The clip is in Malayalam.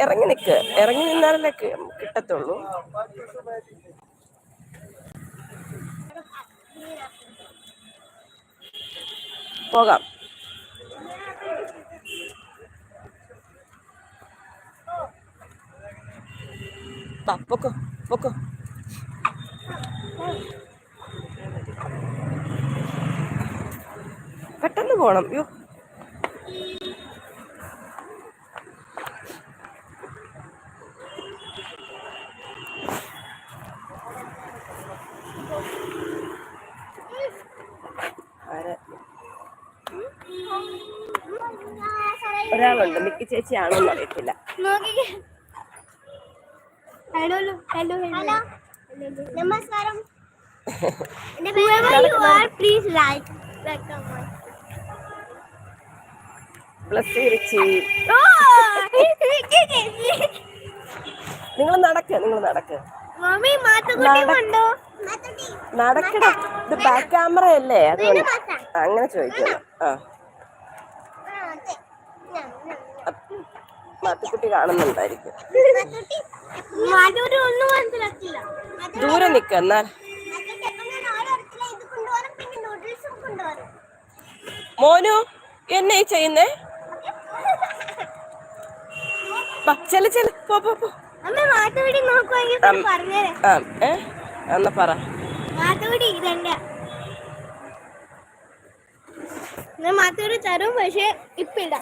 ഇറങ്ങി നിൽക്ക്, ഇറങ്ങി നിന്നാലല്ലേ കിട്ടത്തുള്ളൂ. പോകാം. പൊക്കോ പൊക്കോ. പെട്ടെന്ന് പോണം. യോ, ഒരാളുണ്ട്, മിക്കി ചേച്ചി ആണെന്ന് അറിയത്തില്ല. നമസ്കാരം. Please like. നിങ്ങൾ നടക്ക്. നടക്കട. ഇത് ബാക്ക് ക്യാമറ അല്ലേ, അതുകൊണ്ട് അങ്ങനെ ചോദിക്കുന്നു. മാത്തുക്കുട്ടി കാണുന്നുണ്ടായിരിക്കും. ദൂരെ നിക്ക. എന്നാൽ മോനു എന്നെ ചെയ്യുന്നേ? ചെല പോ. എന്നാ പറ. മാത്തൂര് തരും, പക്ഷെ ഇപ്പില്ല.